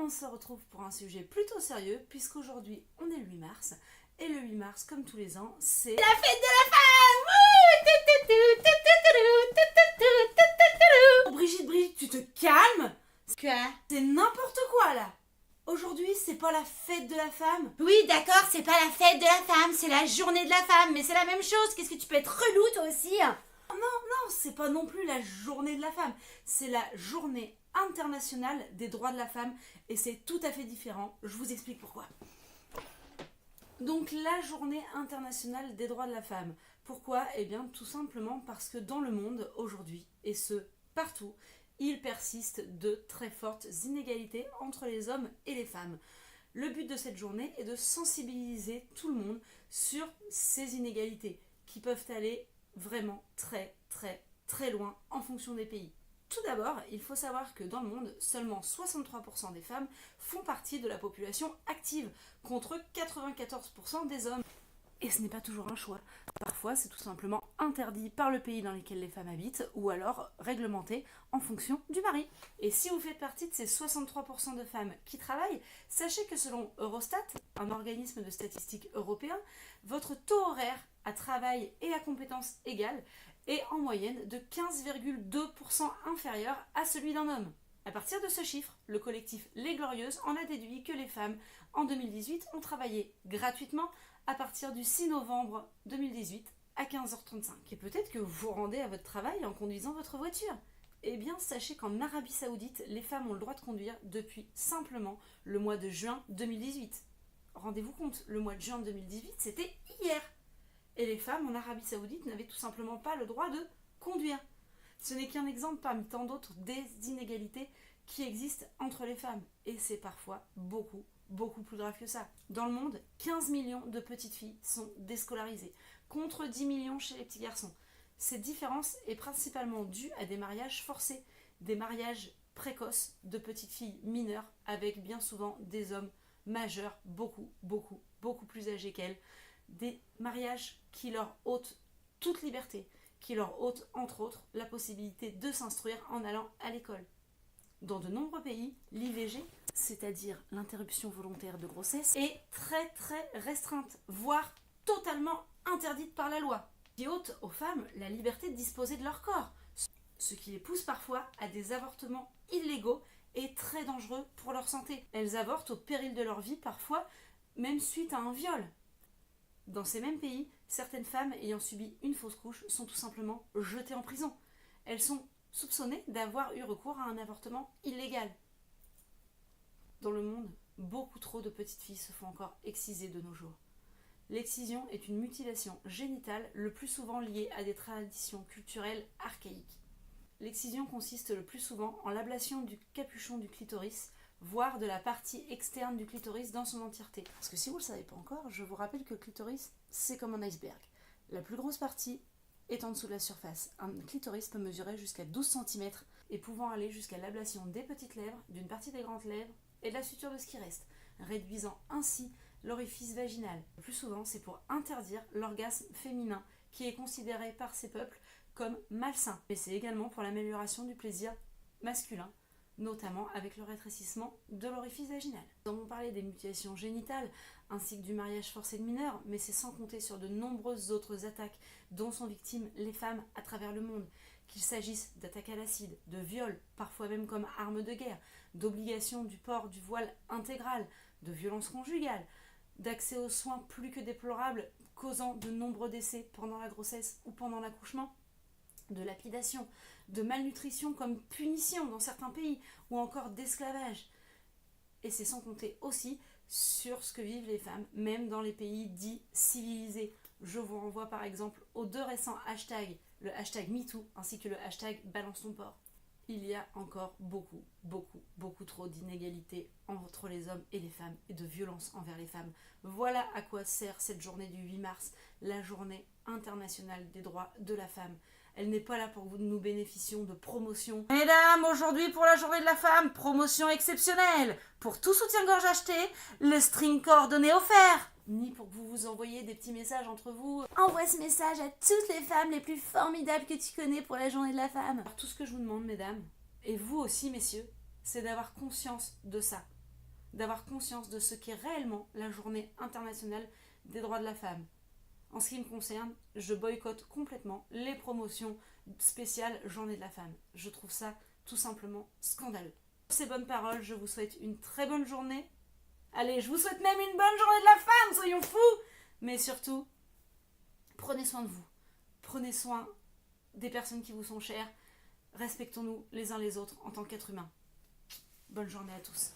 on se retrouve pour un sujet plutôt sérieux, puisqu'aujourd'hui on est le 8 mars, et le 8 mars, comme tous les ans, c'est la fête de la femme. Oh, Brigitte, tu te calmes? Quoi? C'est n'importe quoi là. Aujourd'hui, c'est pas la fête de la femme. Oui, d'accord, c'est pas la fête de la femme, c'est la journée de la femme, mais c'est la même chose. Qu'est-ce que tu peux être relou toi aussi? Non, c'est pas non plus la journée de la femme. C'est la journée internationale des droits de la femme, et c'est tout à fait différent. Je vous explique pourquoi. Donc la journée internationale des droits de la femme. Pourquoi? Eh bien tout simplement parce que dans le monde aujourd'hui, et ce partout, il persiste de très fortes inégalités entre les hommes et les femmes. Le but de cette journée est de sensibiliser tout le monde sur ces inégalités qui peuvent aller vraiment très loin en fonction des pays. Tout d'abord, il faut savoir que dans le monde, seulement 63% des femmes font partie de la population active, contre 94% des hommes. Et ce n'est pas toujours un choix. Parfois, c'est tout simplement interdit par le pays dans lequel les femmes habitent, ou alors réglementé en fonction du mari. Et si vous faites partie de ces 63% de femmes qui travaillent, sachez que selon Eurostat, un organisme de statistiques européen, votre taux horaire à travail et à compétences égales est en moyenne de 15,2% inférieur à celui d'un homme. À partir de ce chiffre, le collectif Les Glorieuses en a déduit que les femmes, en 2018, ont travaillé gratuitement à partir du 6 novembre 2018 à 15h35. Et peut-être que vous vous rendez à votre travail en conduisant votre voiture. Eh bien, sachez qu'en Arabie Saoudite, les femmes ont le droit de conduire depuis simplement le mois de juin 2018. Rendez-vous compte, le mois de juin 2018, c'était hier. Et les femmes en Arabie Saoudite n'avaient tout simplement pas le droit de conduire. Ce n'est qu'un exemple parmi tant d'autres des inégalités qui existent entre les femmes. Et c'est parfois beaucoup plus grave que ça. Dans le monde, 15 millions de petites filles sont déscolarisées, contre 10 millions chez les petits garçons. Cette différence est principalement due à des mariages forcés, des mariages précoces de petites filles mineures avec bien souvent des hommes majeurs, beaucoup plus âgés qu'elles. Des mariages qui leur ôtent toute liberté, qui leur ôtent entre autres la possibilité de s'instruire en allant à l'école. Dans de nombreux pays, l'IVG, c'est-à-dire l'interruption volontaire de grossesse, est très restreinte, voire totalement interdite par la loi, qui ôte aux femmes la liberté de disposer de leur corps, ce qui les pousse parfois à des avortements illégaux et très dangereux pour leur santé. Elles avortent au péril de leur vie parfois, même suite à un viol. Dans ces mêmes pays, certaines femmes ayant subi une fausse couche sont tout simplement jetées en prison. Elles sont soupçonnées d'avoir eu recours à un avortement illégal. Dans le monde, beaucoup trop de petites filles se font encore exciser de nos jours. L'excision est une mutilation génitale le plus souvent liée à des traditions culturelles archaïques. L'excision consiste le plus souvent en l'ablation du capuchon du clitoris, voire de la partie externe du clitoris dans son entièreté. Parce que si vous ne le savez pas encore, je vous rappelle que le clitoris, c'est comme un iceberg. La plus grosse partie est en dessous de la surface. Un clitoris peut mesurer jusqu'à 12 cm et pouvant aller jusqu'à l'ablation des petites lèvres, d'une partie des grandes lèvres et de la suture de ce qui reste, réduisant ainsi l'orifice vaginal. Le plus souvent, c'est pour interdire l'orgasme féminin qui est considéré par ces peuples comme malsain. Mais c'est également pour l'amélioration du plaisir masculin, notamment avec le rétrécissement de l'orifice vaginal. Nous avons parlé des mutilations génitales ainsi que du mariage forcé de mineurs, mais c'est sans compter sur de nombreuses autres attaques dont sont victimes les femmes à travers le monde, qu'il s'agisse d'attaques à l'acide, de viols, parfois même comme arme de guerre, d'obligation du port du voile intégral, de violences conjugales, d'accès aux soins plus que déplorables causant de nombreux décès pendant la grossesse ou pendant l'accouchement, de lapidation, de malnutrition comme punition dans certains pays, ou encore d'esclavage. Et c'est sans compter aussi sur ce que vivent les femmes, même dans les pays dits civilisés. Je vous renvoie par exemple aux deux récents hashtags, le hashtag MeToo ainsi que le hashtag Balance ton porc. Il y a encore beaucoup trop d'inégalités entre les hommes et les femmes et de violence envers les femmes. Voilà à quoi sert cette journée du 8 mars, la journée internationale des droits de la femme. Elle n'est pas là pour que nous bénéficions de promotions. Mesdames, aujourd'hui pour la journée de la femme, promotion exceptionnelle. Pour tout soutien-gorge acheté, le string coordonné offert. Ni pour que vous vous envoyiez des petits messages entre vous. Envoie ce message à toutes les femmes les plus formidables que tu connais pour la journée de la femme. Alors, tout ce que je vous demande, mesdames, et vous aussi, messieurs, c'est d'avoir conscience de ça. d'avoir conscience de ce qu'est réellement la journée internationale des droits de la femme. En ce qui me concerne, je boycotte complètement les promotions spéciales Journée de la femme. Je trouve ça tout simplement scandaleux. Sur ces bonnes paroles, je vous souhaite une très bonne journée. Allez, je vous souhaite même une bonne journée de la femme, soyons fous! Mais surtout, prenez soin de vous. Prenez soin des personnes qui vous sont chères. Respectons-nous les uns les autres en tant qu'êtres humains. Bonne journée à tous.